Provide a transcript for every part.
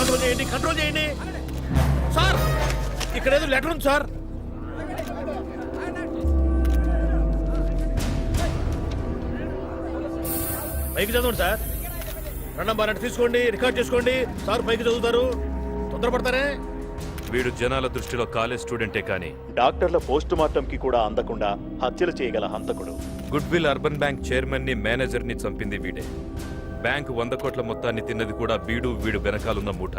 Control చేయండి, control చేయండి. Sir ఇక్కడ ఏదో లెటర్ ఉంది సార్. పైకి చదవండి సార్. రెండం బాగా తీసుకోండి, రికార్డ్ చేసుకోండి. సార్ పైకి చదువుతారు, తొందరపడతారే. వీడు జనాల దృష్టిలో కాలేజ్ స్టూడెంటే కానీ డాక్టర్ల పోస్ట్ మార్టం కి కూడా అందకుండా హత్యలు చేయగల హంతకుడు. Good will urban bank chairman ని మేనేజర్ ని చంపింది వీడే. బ్యాంక్ 100 కోట్ల మొత్తాన్ని తిన్నది కూడా వీడు వెనకాలన్న ముఠ.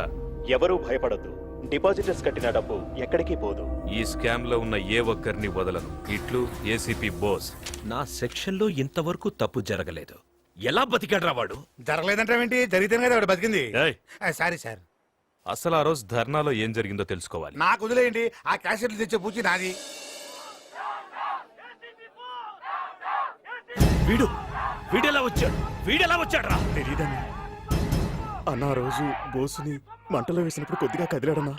ఎవరూ భయపడద్దు, డిపాజిటర్స్ కట్టిన డబ్బు ఎక్కడికి పోదు. ఈ స్కామ్ లో ఉన్న ఏ ఒక్కరిని వదలను. ఇట్లు ఏసీపీ బోస్. నా సెక్షన్ లో ఇంతవరకు తప్పు జరగలేదు. ఎలా బతికాడ్రా వాడు? జరగలేదంటావేంటి? జరిగితేనే కదా వాడు బతికింది. ఏయ్, సారీ సార్. అసలు ఆ రోజు ధర్నాలో ఏం జరిగిందో తెలుసుకోవాలి. నాకు వదిలేయండి, ఆ క్యాసెట్లు తెచ్చే పూచి నాది. వీడెలా వచ్చాడు రా? తెలీదన్నా. అన్న ఆ రోజు బోసుని మంటలో వేసినప్పుడు కొద్దిగా కదిలాడన్నా.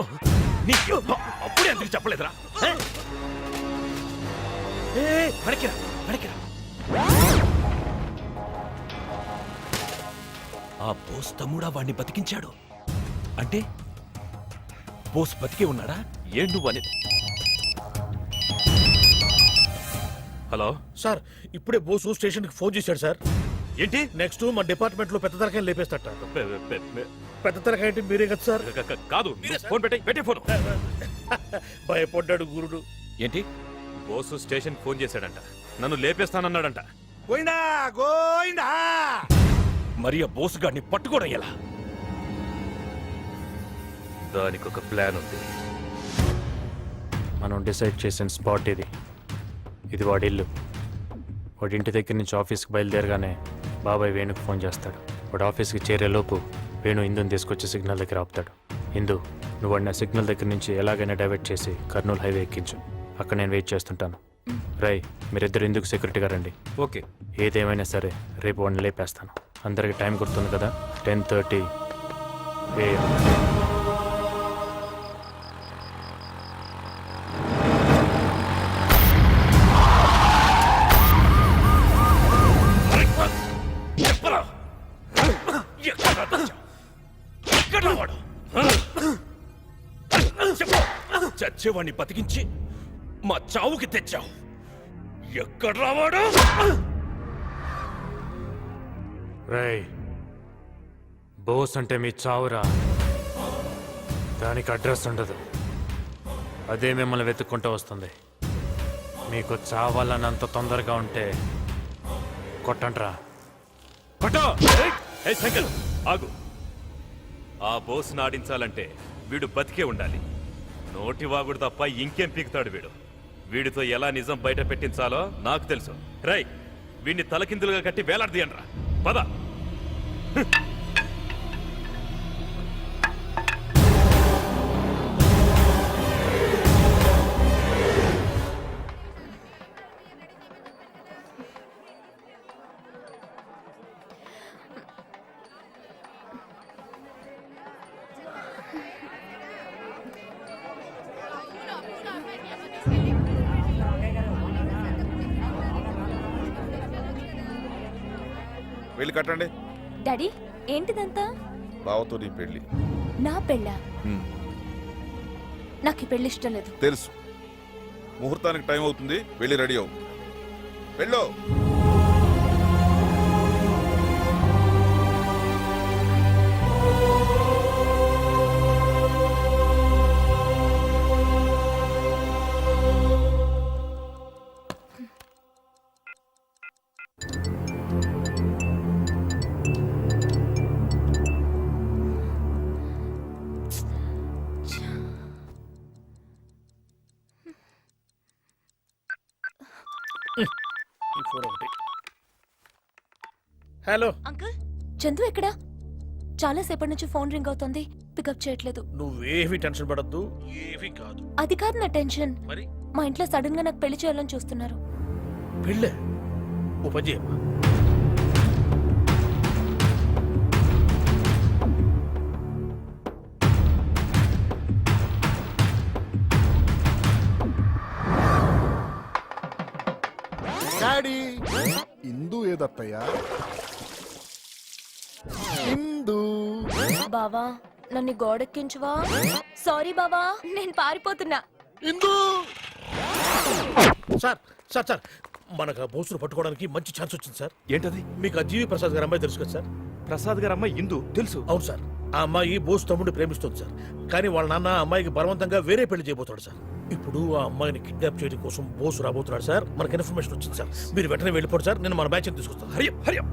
నీకు అప్పుడే ఎందుకు చెప్పలేదురా? వెనక్కిరా. ఆ బోస్ తమ్ముడా వాణ్ణి బతికించాడు అంటే బోస్ బతికే ఉన్నాడా? ఏం నువ్వని? హలో సార్ ఇప్పుడే బోసు స్టేషన్ కి ఫోన్ చేశాడు సార్. ఏంటి? నెక్స్ట్ మా డిపార్ట్మెంట్ లో పెద్ద తరకాయలు లేపేస్తట. పెద్ద తరకాయ అంటే మీరే కదా సార్? కాదు, ఫోన్ పెట్టే ఫోన్. భయపడ్డాడు గురుడు. ఏంటి? బోసు స్టేషన్ ఫోన్ చేశాడంట, నన్ను లేపేస్తానన్నాడంట. గోయిందా గోయిందా. మరి ఆ బోస్ గాడిని పట్టుకోవడం ఎలా? దానికి ఒక ప్లాన్ ఉంది. మనం డిసైడ్ చేసిన స్పాట్ ఇది వాడి ఇల్లు. వాడి ఇంటి దగ్గర నుంచి ఆఫీస్కి బయలుదేరగానే బాబాయ్ వేణుకు ఫోన్ చేస్తాడు. వాడు ఆఫీస్కి చేరేలోపు వేణు ఇందుని తీసుకొచ్చి సిగ్నల్ దగ్గర ఆపుతాడు. ఇందు, నువ్వు వాడిని ఆ సిగ్నల్ దగ్గర నుంచి ఎలాగైనా డైవర్ట్ చేసి కర్నూలు హైవే ఎక్కించు. అక్కడ నేను వెయిట్ చేస్తుంటాను. రై, మీరిద్దరు ఎందుకు సెక్యూరిటీగా రండి. ఓకే. ఏదేమైనా సరే రేపు వాడిని లేపేస్తాను. అందరికి టైం గుర్తుంది కదా? 10:30 AM. చచ్చేవాణ్ణి బతికించి మా చావుకి తెచ్చావు. ఎక్కడ రావాడు? రై, బోస్ అంటే మీ చావురా. దానికి అడ్రస్ ఉండదు, అదే మిమ్మల్ని వెతుక్కుంటూ వస్తుంది. మీకు చావాలన్నంత తొందరగా ఉంటే కొట్టండ్రా. కొట్టో! ఏయ్ శంకర్, ఆగు. ఆ బోస్ నాడించాలంటే వీడు బతికే ఉండాలి. నోటి వాగుడు తప్ప ఇంకేం పీకుతాడు వీడు. వీడితో ఎలా నిజం బయట పెట్టించాలో నాకు తెలుసు. రై, వీడిని తలకిందులుగా కట్టి వేలాడదీయండ్రా. పద. వెళ్ళి కట్టండి. డాడీ, ఏంటిదంతా? బావతో నీ పెళ్లి. నా పెళ్ళా? నాకు ఈ పెళ్లి ఇష్టం లేదు. తెలుసు, ముహూర్తానికి టైం అవుతుంది. వెళ్ళి రెడీ అవు. వెళ్ళు. హలో అంకుల్, చందు ఎక్కడా? చాలా సేపటి నుంచి ఫోన్ రింగ్ అవుతుంది, పికప్ చేయట్లేదు. నువ్వేవి టెన్షన్ పడద్దు, ఏవి కాదు. అది కాదు నా టెన్షన్. మరి మా ఇంట్లో సడన్ గా నాకు పెళ్లి చేయాలని చూస్తున్నారు. పెళ్ళే? ఓ పని చేయమ్మా. డాడీ, ఇందు ఏదత్తయ్యా? ఇందు బావా, నన్ను గోడెక్కించువా? సారీ బావా, నేను పారిపోతున్నా. ఇందు సార్ సార్ సార్ మనకు ఆ బోసును పట్టుకోవడానికి మంచి ఛాన్స్ వచ్చింది సార్. ఏంటది? మీకు ఆ జీవి ప్రసాద్ గారి అమ్మాయి తెలుసు కదా సార్? ప్రసాద్ గారు అమ్మాయి ఇందు తెలుసు. అవును సార్. ఆ అమ్మాయి బోస్ తమ్ముడిని ప్రేమిస్తుంది సార్. కానీ వాళ్ళ నాన్న ఆ అమ్మాయికి బలవంతంగా వేరే పెళ్లి చేయబోతాడు సార్. ఇప్పుడు ఆ అమ్మాయిని కిడ్నాప్ చేయడం కోసం బోసు రాబోతున్నాడు సార్. మనకు ఇన్ఫర్మేషన్ వచ్చింది సార్. మీరు వెంటనే వెళ్ళిపోండి సార్. నేను మన బ్యాచ్ తీసుకొస్తాను. Hurry up hurry up.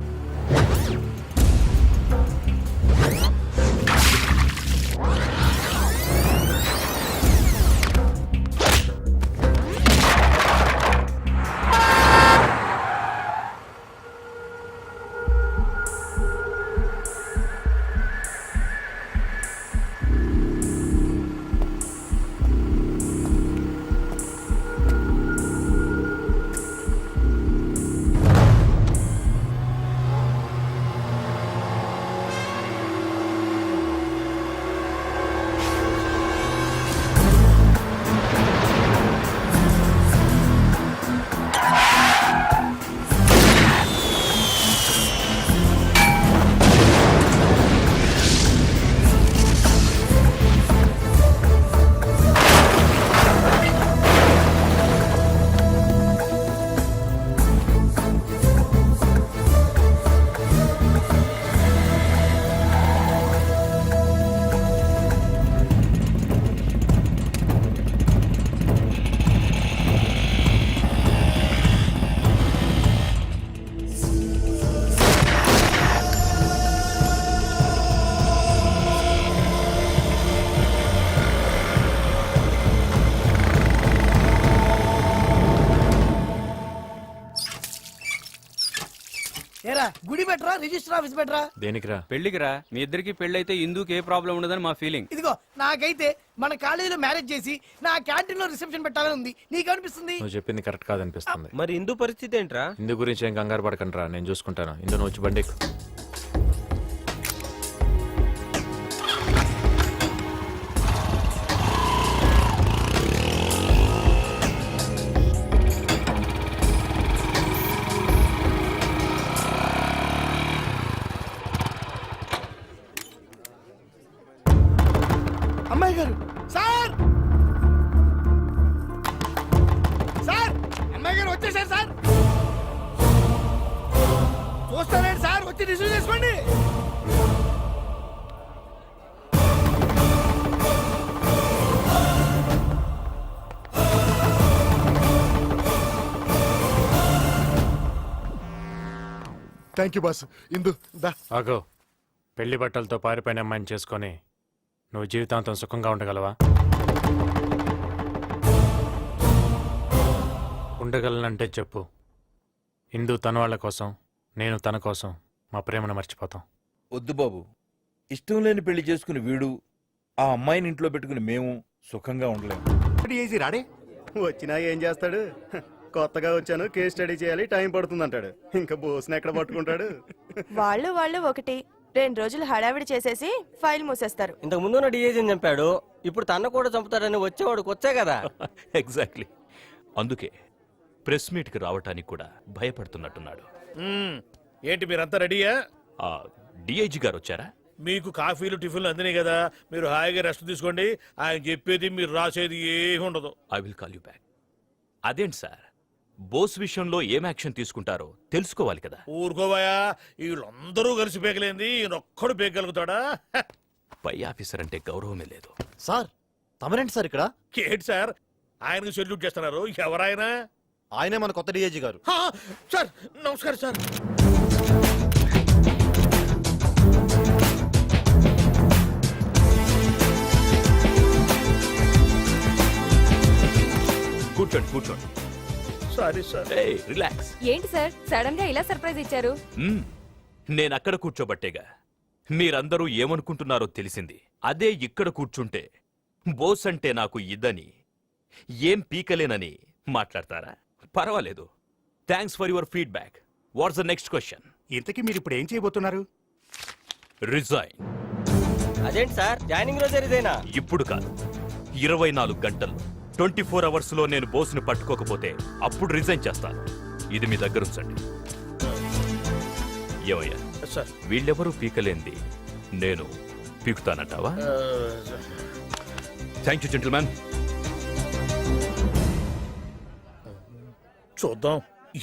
ఏరా గుడి బెటరా రిజిస్టర్ ఆఫీస్ బెటరా? దేనికిరా? పెళ్లికిరా. మీ ఇద్దరికి పెళ్ళైతే ఇందుకు ఏ ప్రాబ్లం ఉండదని మా ఫీలింగ్. ఇదిగో నాకైతే మన కాలేజీలో మ్యారేజ్ చేసి నా క్యాంటీన్ లో రిసెప్షన్ పెట్టాలని ఉంది. నీకనిపిస్తుంది? నువ్వు చెప్పింది కరెక్ట్ కాదనిపిస్తుంది. మరి ఇందు పరిస్థితి ఏంట్రా? ఇందు గురించి ఏం కంగారు పడకండి రా, నేను చూసుకుంటాను. ఇందు నువ్వు వచ్చి బండి ఎక్కు. అమ్మాయి గారు సార్ సార్ అమ్మాయి గారు వచ్చేసారు సార్. చూస్తానండి సార్, వచ్చి రిసీవ్ చేసుకోండి. Thank you boss. ఇందు దా. ఆగో. పెళ్లి బట్టలతో పారిపోయిన అమ్మాయిని చేసుకొని నువ్వు జీవితాంతం సుఖంగా ఉండగలవా? ఉండగలనంటే చెప్పు. ఇందు తన వాళ్ళ కోసం, నేను తన కోసం మా ప్రేమను మర్చిపోతాం. వద్దు బాబు, ఇష్టం లేని పెళ్లి చేసుకుని వీడు ఆ అమ్మాయిని ఇంట్లో పెట్టుకుని మేము సుఖంగా ఉండలేము. చేసి రాడే. వచ్చినా ఏం చేస్తాడు? కొత్తగా వచ్చాను, కేస్ స్టడీ చేయాలి, టైం పడుతుంది అంటాడు. ఇంకా బోస్ని ఎక్కడ పట్టుకుంటాడు? వాళ్ళు ఒకటి 2 రోజులు హడావిడి చేసేసి ఫైల్ మూసేస్తారు. ఇంతకు ముందు డిఏజీని చంపాడు, ఇప్పుడు తన కూడా చంపుతాడని వచ్చేవాడు కొచ్చే కదా. ఎగ్జాక్ట్లీ. అందుకే ప్రెస్ మీట్ కి రావటానికి కూడా భయపడుతున్నట్టున్నాడు. ఏంటి మీరంతా రెడీయా? ఆ డిఐజీ గారు వచ్చారా? మీకు కాఫీలు టిఫిన్లు అందినాయి కదా, మీరు హాయిగా రెస్ట్ తీసుకోండి. ఆయన చెప్పేది మీరు రాసేది ఏమి ఉండదు. I will call you back. అదేంటి సార్, బోస్ విషయంలో ఏం యాక్షన్ తీసుకుంటారో తెలుసుకోవాలి కదా. ఊరుకోవాయా, వీళ్ళందరూ కలిసి పేకలేంది ఈయనొక్కడు పేకగలుగుతాడా? పై ఆఫీసర్ అంటే గౌరవమే లేదు. సార్ తమరేంటి సార్ ఇక్కడ? ఏంటి సార్ ఆయనకు సెల్యూట్ చేస్తున్నారు? ఎవరాయన? ఆయనే మన కొత్త డిఐజీ గారు. సార్ నమస్కారం సార్. కూర్చోండి కూర్చోండి. Sorry sir. రిలాక్స్. ఏంటి సార్ సడన్ గా ఇలా సర్ప్రైజ్ ఇచ్చారు? నేను అక్కడ కూర్చోబట్టేగా మీరందరూ ఏమనుకుంటున్నారో తెలిసింది. అదే ఇక్కడ కూర్చుంటే బోస్ అంటే నాకు ఇదని, ఏం పీకలేనని మాట్లాడతారా? పర్వాలేదు. Thanks for your feedback. What's the next question? ఇంతకీ మీరు ఇప్పుడు ఏం చేయబోతున్నారు? రిజైన్. అదేంటి సార్, జాయినింగ్ రోజే రిజైనా? ఇప్పుడు కాదు, 24 గంటల్లో 24 అవర్స్ లో నేను బోస్ని పట్టుకోకపోతే అప్పుడు రిజైన్ చేస్తాను. ఇది మీ దగ్గర ఉంచండి. ఏమయ్యా, సార్ వీళ్ళెవరూ పీకలేంది నేను పీకుతానంటావా? Thank you gentlemen. చూద్దాం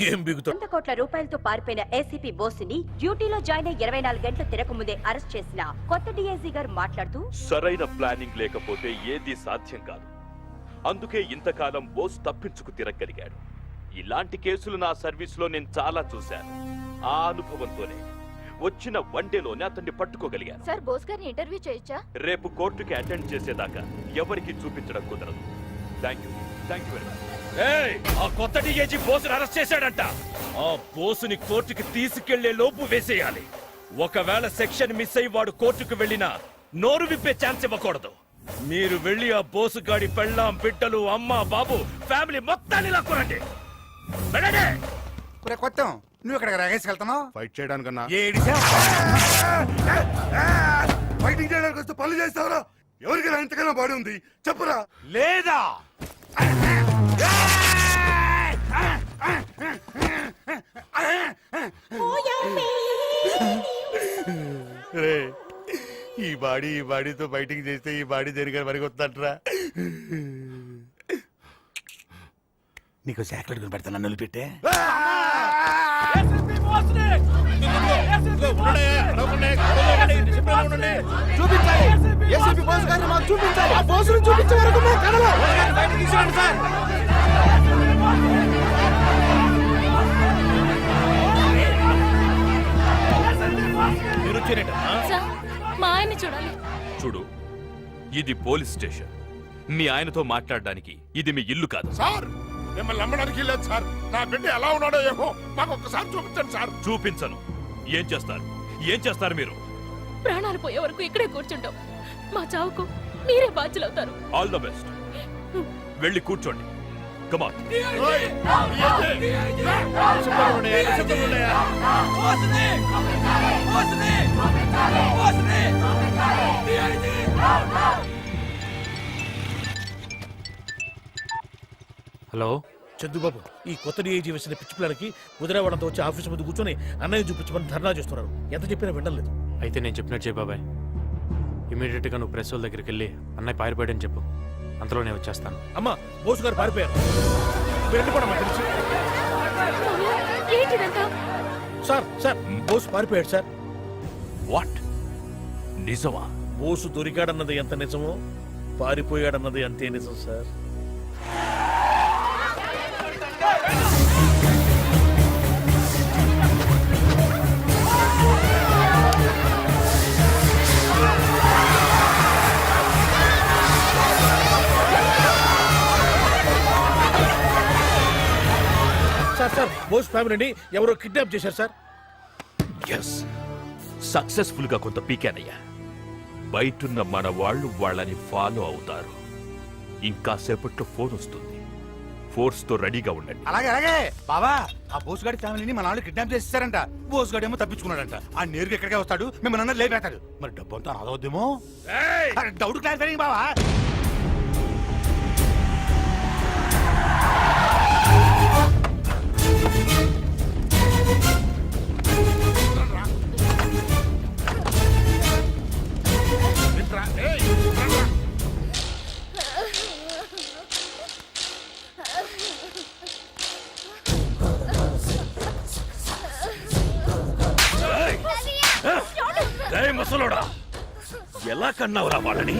ఏం బిగుతాడు. 100 కోట్ల రూపాయలతో పారిపోయిన ఏసీపీ బోస్ని డ్యూటీలో జాయిన్ అయి 24 గంటలు తిరగముందే అరెస్ట్ చేసిన కొత్త డీఐజీ గారు మాట్లాడుతూ, సరైన ప్లానింగ్ లేకపోతే ఏది సాధ్యం కాదు. అందుకే ఇంతకాలం బోస్ తప్పించుకు తిరగలిగాడు. ఇలాంటి కేసులు నా సర్వీస్లో నేను చాలా చూశాను. ఆ అనుభవంతోనే వచ్చిన వన్డేలోనే అతన్ని పట్టుకోగలిగాను. సార్ బోస్ గారిని ఇంటర్వ్యూ చేయొచ్చా? రేపు కోర్టుకి అటెండ్ చేసేదాకా ఎవరికి చూపించడం కుదరదు. Thank you very much. ఆ కొత్త డీఐజీ బోసుని అరెస్ట్ చేశాడంట. ఆ బోసుని కోర్టుకి తీసుకెళ్లే లోపు వేసేయాలి. ఒకవేళ సెక్షన్ మిస్ అయి వాడు కోర్టుకు వెళ్ళినా నోరు విప్పే ఛాన్స్ ఇవ్వకూడదు. మీరు వెళ్ళి ఆ బోసు గాడి పెళ్ళాం, బిడ్డలు, అమ్మ, బాబు, ఫ్యామిలీ మొత్తాన్ని లాక్కురండి. వెళ్ళండి. కొత్తం నువ్వు ఇక్కడ రాగేసుకెళ్తున్నావు ఫైట్ చేయడానికన్నా ఫైటింగ్ చేయడానికి వస్తే పనులు చేస్తావురా? ఎవరికైనా ఇంతకన్నా బాడీ ఉంది చెప్పురా. లేదా ఈ బాడీతో ఫైటింగ్ చేస్తే ఈ బాడీ జరిగే వరకు వస్తుందంటరా. నీకు చాక్లెట్ కొని పెడతాను నన్ను పెట్టే. మా ఆయన్ని చూడాలి. చూడు, ఇది పోలీస్ స్టేషన్. మీ ఆయనతో మాట్లాడడానికి ఇది మీ ఇల్లు కాదు. సార్ మిమ్మల్ని నమ్మడానికి వెళ్ళలేదు సార్. నా బిడ్డ ఎలా ఉన్నాడో ఏమో మాకు ఒక్కసారి చూపించండి సార్. చూపించను. ఏం చేస్తారు మీరు? ప్రాణాలు పోయే వరకు ఇక్కడే కూర్చుంటాం. మా చావుకు మీరే బాధ్యులవుతారు. All the best. వెళ్ళి కూర్చోండి. కమాన్. హలో చందుబాబు, ఈ కొత్త డీఐజీ వేసిన పిచ్చి పిల్లలకి కుదిరేవాడంతో వచ్చి ఆఫీస్ ముందు కూర్చొని అన్నయ్య చూపించమని ధర్నా చేస్తున్నారు. ఎంత చెప్పినా వినలేదు. అయితే నేను చెప్పినట్టు చేయి బాబాయ్. ఇమీడియట్గా నువ్వు ప్రెస్ వాళ్ళ దగ్గరికి వెళ్ళి అన్నయ్య పారిపోయాడని చెప్పు. అంతలో నేను వచ్చేస్తాను. అమ్మా, బోసు గారు పారిపోయారు. వెళ్ళిపోవడం తెలిసి. సార్ బోసు పారిపోయాడు సార్. వాట్? నిజమా? బోసు దొరికాడన్నది ఎంత నిజమో పారిపోయాడన్నది అంతే నిజం సార్. సార్ బోస్ ఫ్యామిలీని ఎవరో కిడ్నాప్ చేశారు సార్. ఎస్, సక్సెస్ఫుల్ గా కొంత పీకానయ్యా. బయటున్న మన వాళ్ళు వాళ్ళని ఫాలో అవుతారు. ఇంకా సేపట్లో ఫోన్ వస్తుంది. ఫోర్స్ తో రెడీగా ఉండండి. అలాగే బాబా, ఆ బోసుగాడి ఫ్యామిలీని మన వాళ్ళు కిడ్నాప్ చేసేసారంట. బోసుగాడు ఏమో తప్పించుకున్నాడంట. ఆ నేరుగా ఎక్కడికే వస్తాడు, మిమ్మల్ని అన్నది లేపేస్తాడు. మరి డబ్బు అంతా రాదవుద్దేమో. డౌట్ క్లారిఫై బావా. ముసలోడా, ఎలా కన్నావురా వాళ్ళని?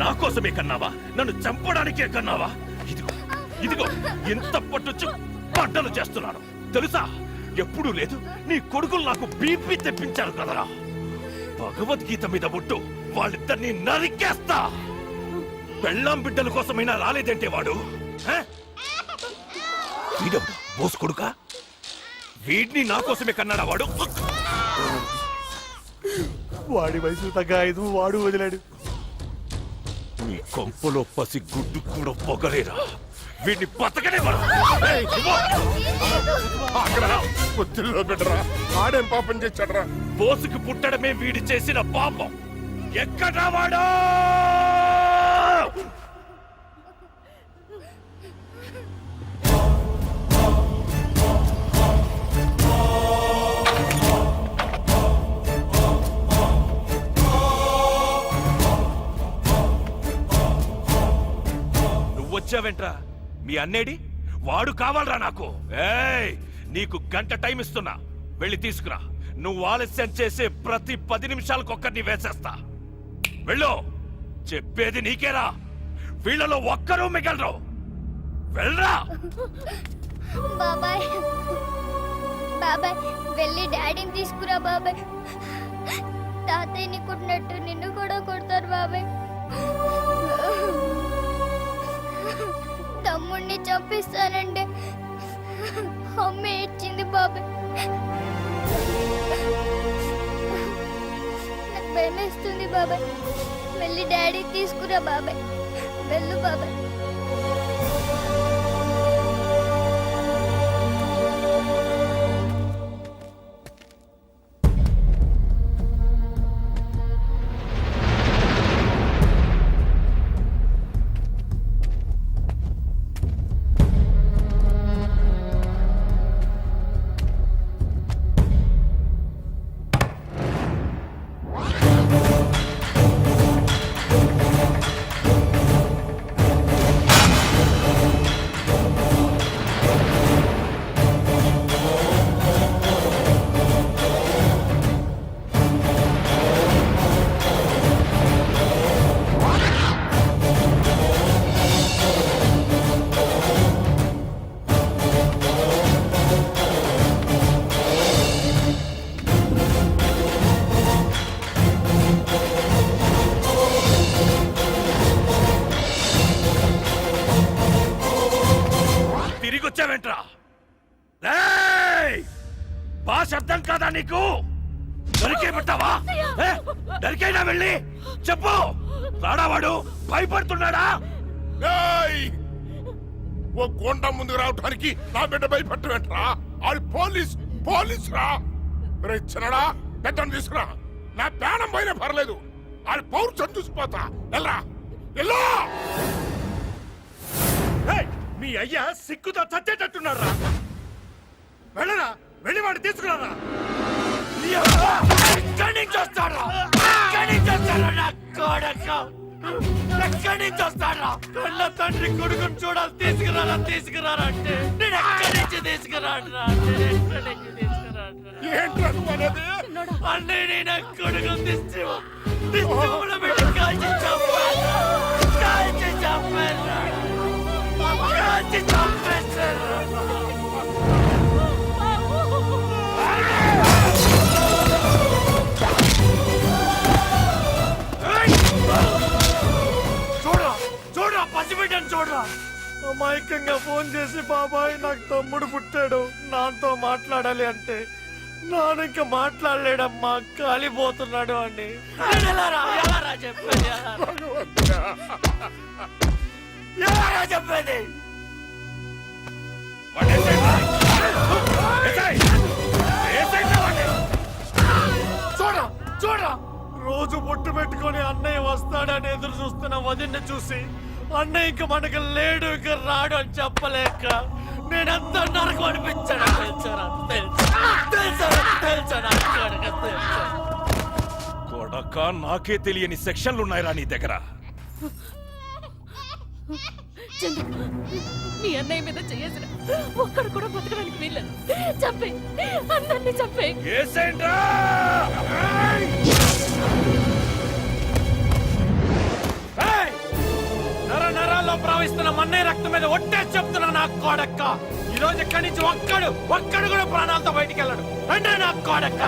నా కోసమే కన్నావా? నన్ను చంపడానికే కన్నావా? ఇదిగో ఇంత పట్టుచ్చు పంటలు చేస్తున్నాను తెలుసా? ఎప్పుడూ లేదు. నీ కొడుకులు నాకు బీపీ తెప్పించారు కదరా. భగవద్గీత మీద బుట్టు వాళ్ళిద్దరిని నరికేస్తా. పెళ్ళాం బిడ్డల కోసమైనా రాలేదంటే వాడు. వీడెవడు? బోస్ కొడుకా? వీడిని నా కోసమే కన్నాడా వాడు? వాడి వయసు తగ్గ ఐదు వాడు వదిలాడు. నీ కొంపలో పసి గుడ్డు కూడా పొగలేరా? వీడిని బతకనే పొత్తుల్లో బిడ్డరా, ఆడేం పాపం చేశాడరా? బోసుకు పుట్టడమే వీడి చేసిన పాపం. ఎక్కడా వాడు? వచ్చావేంట్రా మీ అన్నేడి వాడు కావాలరా నాకు ఏయ్ నీకు గంట టైం ఇస్తున్నా వెళ్ళి తీసుకురా నువ్వు ఆలస్యం చేసే ప్రతి 10 నిమిషాలకు ఒక్కరిని వేసేస్తా వెళ్ళు చెప్పేది నీకేరా వీళ్ళలో ఒక్కరూ మిగలరు వెళ్ళరా బాబాయ్ బాబాయ్ వెళ్ళి డాడీని తీసుకురా బాబాయ్ తాతయ్యని కొట్టినట్టు నిన్ను కూడా కొడతారు బాబాయ్ తమ్ముడిని చంపిస్తానండి అమ్మ ఏడ్చింది బాబాయ్ నాకు భయమేస్తుంది బాబాయ్ వెళ్ళి డాడీ తీసుకురా బాబాయ్ వెళ్ళు బాబాయ్ తిరిగొచ్చావేంట్రా భాష అర్థం కాదా నీకు దొరికే పెట్టావా దొరికైనా వెళ్ళి చెప్పు రాడావాడు భయపడుతున్నాడా ఓ కొండ ముందుకు రావడానికి నా బిడ్డ భయపడటమేంట్రా ఆడు పోలీస్ రా చిన్నడా పెద్దను తీసుకురా నా ప్రాణం పోయినా పర్లేదు ఆడు పౌరుషం చూసిపోతా వెళ్ళరా ఎల్లో మీ అయ్యా సిక్కుతో చచ్చేటట్టున్నారా వెళ్ళరా వెళ్ళి వాడు తీసుకురారా ఎక్కడి నుంచి వస్తారా ఎక్కడి నుంచి వస్తారా కళ్ళ తండ్రి కొడుకుని చూడాలి తీసుకురారా అంటే నేను ఎక్కడి నుంచి తీసుకురాడరా ఏంట్రా నువ్వు అనేది అన్నీ నేను కొడుకుని దిష్టిలో పెట్టి కాల్చి చంపారా చూడరా పసిబిడ్డని చూడరా అమాయకంగా ఫోన్ చేసి బాబాయ్ నాకు తమ్ముడు పుట్టాడు నాతో మాట్లాడాలి అంటే నాన్న ఇంకా మాట్లాడలేడమ్మా కాలిపోతున్నాడు అని ఎలా చెప్పేది చెప్పేది చూడరా రోజు బొట్టు పెట్టుకొని అన్నయ్య వస్తాడని ఎదురు చూస్తున్న వదిన్ని చూసి అన్నయ్య ఇంక మనకు లేడు ఇక రాడు అని చెప్పలేక నేనంతా నరకు అనిపించాను కొడక నాకే తెలియని సెక్షన్లు ఉన్నాయిరా నీ దగ్గర నీ అన్నయ్య మీద చేసిన ఒక్కడు కూడా బతకడానికి వీల్లేదు చంపే అందరినీ చంపే నరాల్లో ప్రవహిస్తున్న మన్నయ్య రక్తం మీద ఒట్టే చెప్తున్నా నాకు కోడక్క ఈ రోజు ఇక్కడి నుంచి ఒక్కడు కూడా ప్రాణాలతో బయటికి వెళ్ళడు అంటే నాకు కోడక్క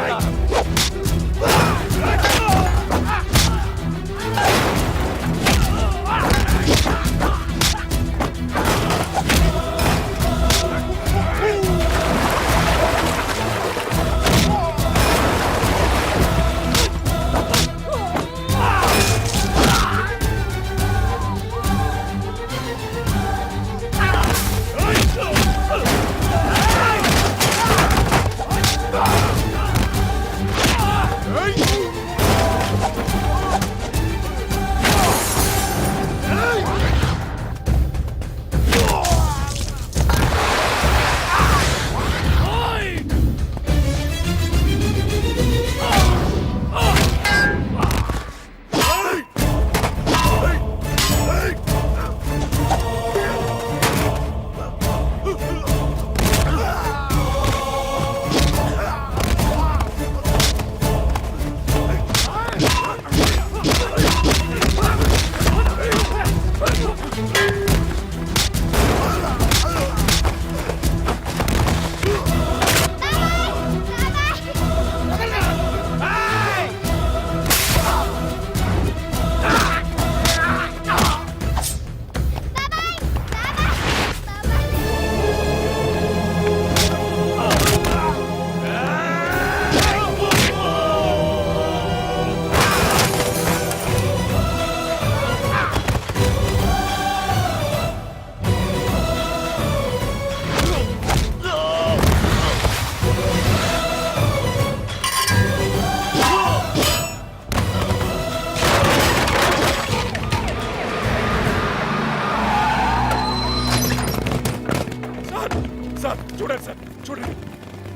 చంపేశాడు సార్. చూడండి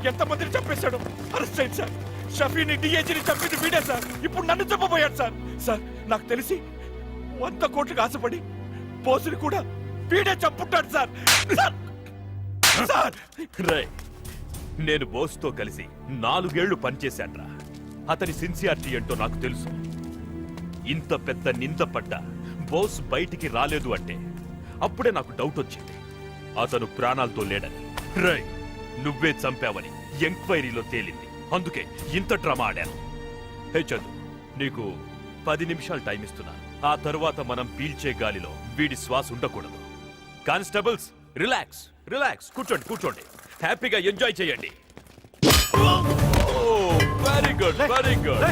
ఎంతమందిని చంపేశాడు. అరెస్ట్ చేయండి సార్. షఫీని డిఐజీని చంపింది వీడే సార్. ఇప్పుడు నన్ను చంపబోయాడు సార్. సార్ నాకు తెలిసి 100 కోట్లకు ఆశపడి బోసుని కూడా వీడే చంపుంటాడు సార్. సార్! సార్! రేయ్, నేను బోస్తో కలిసి 4 ఏళ్లు పనిచేశాడ్రా. అతని సిన్సియారిటీ ఏంటో నాకు తెలుసు. ఇంత పెద్ద నింద పడ్డా బోస్ బయటికి రాలేదు అంటే అప్పుడే నాకు డౌట్ వచ్చింది అతను ప్రాణాలతో లేడని. రేయ్, నువ్వే చంపావని ఎంక్వైరీలో తేలింది. అందుకే ఇంత డ్రామా ఆడాను. హే చందు, నీకు 10 నిమిషాలు టైం ఇస్తున్నా. ఆ తరువాత మనం పీల్చే గాలిలో వీడి శ్వాస ఉండకూడదు. కానిస్టేబుల్స్, రిలాక్స్ రిలాక్స్, కూర్చోండి కూర్చోండి, హ్యాపీగా ఎంజాయ్ చేయండి. Very good very good.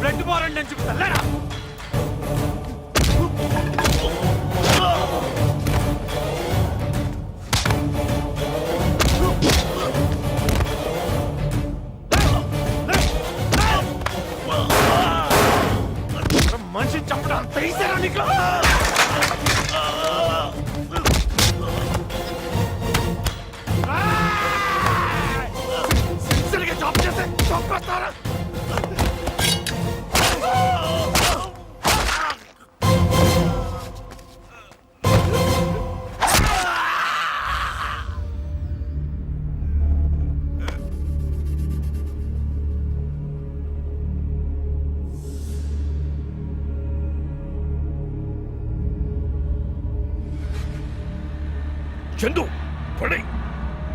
Blood మారండి అని చెప్తా. మనిషిని చంపడం అంత ఈజీనా నీకు? సిన్సియర్గా జాబ్ చేస్తే చంపేస్తారా? చందు పడే,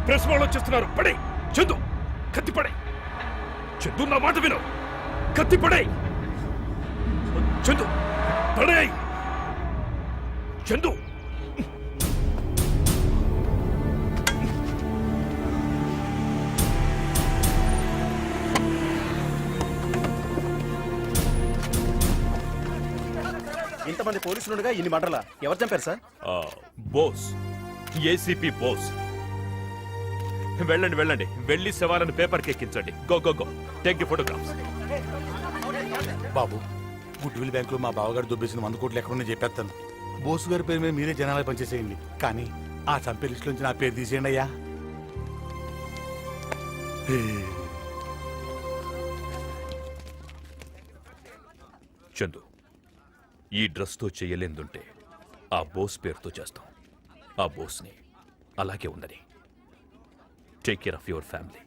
ప్రెస్ వాళ్ళు వచ్చేస్తున్నారు. పడే చందు, కత్తి పడే. చందు నా మాట విను, కత్తి పడే. చందు పడే. చందు ఇంతమంది పోలీసులుగా ఇన్ని మంటలా ఎవరు చంపారు సార్? బోస్, ఏసీపీ బోస్. వెళ్ళండి వెళ్ళండి, వెళ్ళి శవాలను పేపర్కి ఎక్కించండి. Go go go, take the photographs. బాబు, గుడ్విల్ బ్యాంకులో మా బావగారు దుబ్బేసిన 100 కోట్లు ఎక్కడున్నా చెప్పేస్తాను. బోసు గారి పేరు మీద మీరే జనాలకు పనిచేసేయండి. కానీ ఆ చంపే లిస్ట్ నుంచి నా పేరు తీసేయండి అయ్యా. చందు, ఈ డ్రెస్తో చెయ్యలేందుంటే ఆ బోస్ పేరుతో చేస్తాం. ఆ బోస్ని అలాగే ఉండని. Take care of your family.